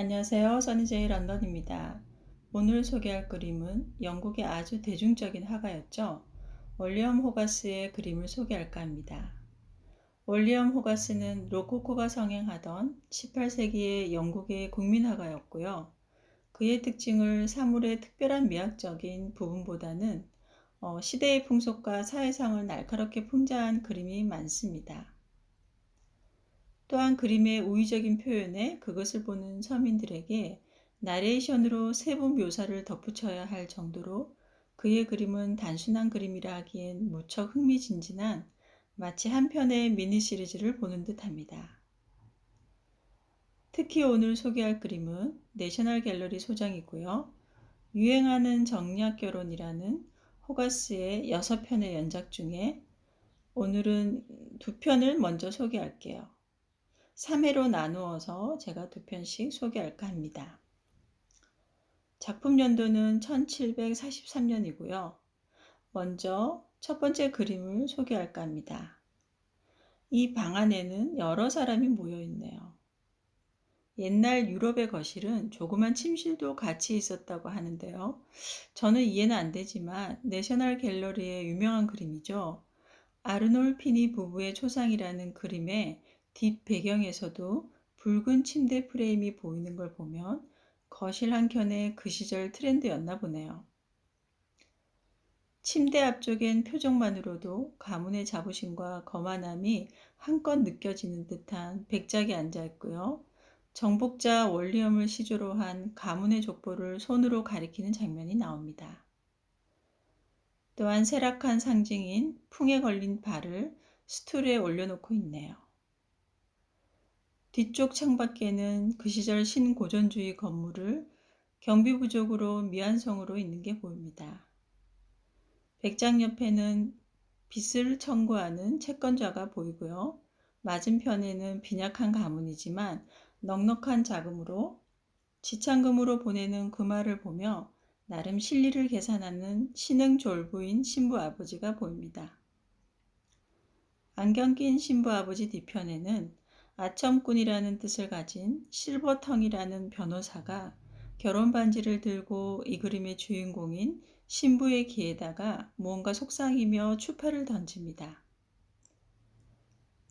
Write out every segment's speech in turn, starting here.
안녕하세요. 써니제이 런던입니다. 오늘 소개할 그림은 영국의 아주 대중적인 화가였죠. 월리엄 호가스의 그림을 소개할까 합니다. 월리엄 호가스는 로코코가 성행하던 18세기의 영국의 국민화가였고요. 그의 특징을 사물의 특별한 미학적인 부분보다는 시대의 풍속과 사회상을 날카롭게 풍자한 그림이 많습니다. 또한 그림의 우의적인 표현에 그것을 보는 서민들에게 나레이션으로 세부 묘사를 덧붙여야 할 정도로 그의 그림은 단순한 그림이라 하기엔 무척 흥미진진한 마치 한 편의 미니 시리즈를 보는 듯합니다. 특히 오늘 소개할 그림은 내셔널 갤러리 소장이고요. 유행하는 정략결혼이라는 호가스의 6편의 연작 중에 오늘은 2편을 먼저 소개할게요. 3회로 나누어서 제가 2편씩 소개할까 합니다. 작품 연도는 1743년이고요. 먼저 첫 번째 그림을 소개할까 합니다. 이 방 안에는 여러 사람이 모여 있네요. 옛날 유럽의 거실은 조그만 침실도 같이 있었다고 하는데요. 저는 이해는 안 되지만 내셔널 갤러리의 유명한 그림이죠. 아르놀피니 부부의 초상이라는 그림의 뒷 배경에서도 붉은 침대 프레임이 보이는 걸 보면 거실 한켠의 그 시절 트렌드였나 보네요. 침대 앞쪽엔 표정만으로도 가문의 자부심과 거만함이 한껏 느껴지는 듯한 백작이 앉아 있고요. 정복자 월리엄을 시조로 한 가문의 족보를 손으로 가리키는 장면이 나옵니다. 또한 세락한 상징인 풍에 걸린 발을 스툴에 올려놓고 있네요. 뒤쪽 창밖에는 그 시절 신고전주의 건물을 경비 부족으로 미완성으로 있는 게 보입니다. 백장 옆에는 빚을 청구하는 채권자가 보이고요. 맞은편에는 빈약한 가문이지만 넉넉한 자금으로 지참금으로 보내는 그 말을 보며 나름 실리를 계산하는 신흥졸부인 신부 아버지가 보입니다. 안경 낀 신부 아버지 뒤편에는 아첨꾼이라는 뜻을 가진 실버텅이라는 변호사가 결혼 반지를 들고 이 그림의 주인공인 신부의 귀에다가 무언가 속삭이며 추파를 던집니다.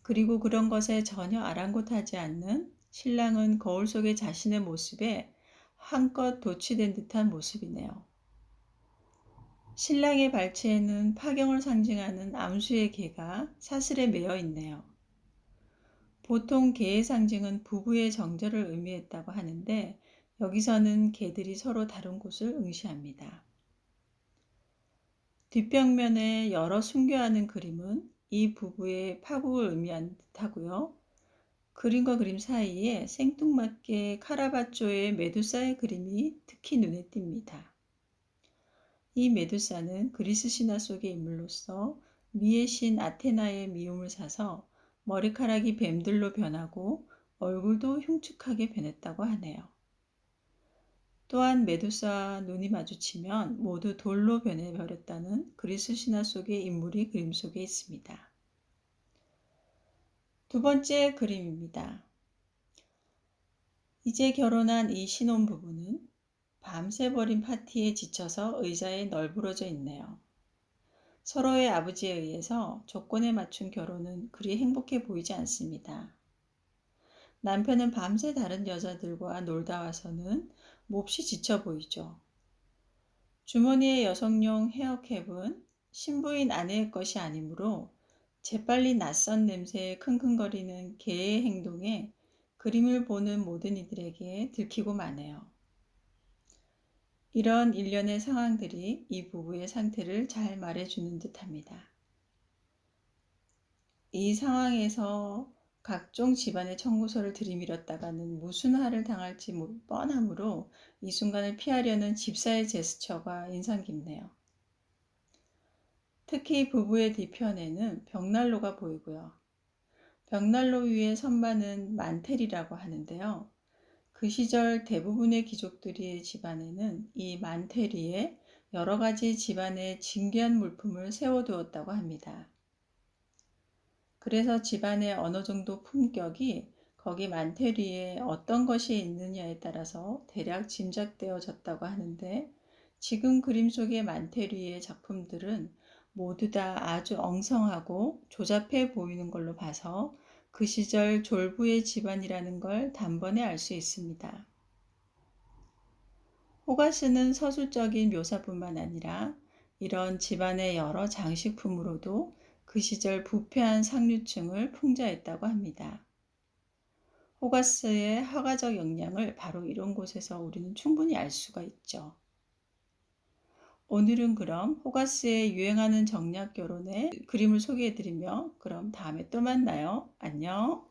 그리고 그런 것에 전혀 아랑곳하지 않는 신랑은 거울 속의 자신의 모습에 한껏 도취된 듯한 모습이네요. 신랑의 발치에는 파경을 상징하는 암수의 개가 사슬에 매어 있네요. 보통 개의 상징은 부부의 정절을 의미했다고 하는데 여기서는 개들이 서로 다른 곳을 응시합니다. 뒷벽면에 여러 순교하는 그림은 이 부부의 파국을 의미하는 듯하고요. 그림과 그림 사이에 생뚱맞게 카라바초의 메두사의 그림이 특히 눈에 띕니다. 이 메두사는 그리스 신화 속의 인물로서 미의 신 아테나의 미움을 사서 머리카락이 뱀들로 변하고 얼굴도 흉측하게 변했다고 하네요. 또한 메두사와 눈이 마주치면 모두 돌로 변해버렸다는 그리스 신화 속의 인물이 그림 속에 있습니다. 두 번째 그림입니다. 이제 결혼한 이 신혼부부는 밤새 벌인 파티에 지쳐서 의자에 널브러져 있네요. 서로의 아버지에 의해서 조건에 맞춘 결혼은 그리 행복해 보이지 않습니다. 남편은 밤새 다른 여자들과 놀다 와서는 몹시 지쳐 보이죠. 주머니의 여성용 헤어캡은 신부인 아내의 것이 아니므로 재빨리 낯선 냄새에 킁킁거리는 개의 행동에 그림을 보는 모든 이들에게 들키고 마네요. 이런 일련의 상황들이 이 부부의 상태를 잘 말해주는 듯합니다. 이 상황에서 각종 집안의 청구서를 들이밀었다가는 무슨 화를 당할지 뻔하므로 이 순간을 피하려는 집사의 제스처가 인상 깊네요. 특히 부부의 뒤편에는 벽난로가 보이고요. 벽난로 위에 선반은 만텔이라고 하는데요. 그 시절 대부분의 귀족들의 집안에는 이 만텔 위에 여러 가지 집안의 진귀한 물품을 세워두었다고 합니다. 그래서 집안의 어느 정도 품격이 거기 만테리에 어떤 것이 있느냐에 따라서 대략 짐작되어졌다고 하는데 지금 그림 속의 만테리의 작품들은 모두 다 아주 엉성하고 조잡해 보이는 걸로 봐서 그 시절 졸부의 집안이라는 걸 단번에 알 수 있습니다. 호가스는 서술적인 묘사뿐만 아니라 이런 집안의 여러 장식품으로도 그 시절 부패한 상류층을 풍자했다고 합니다. 호가스의 화가적 역량을 바로 이런 곳에서 우리는 충분히 알 수가 있죠. 오늘은 그럼 호가스의 유행하는 정략 결혼의 그림을 소개해드리며 그럼 다음에 또 만나요. 안녕.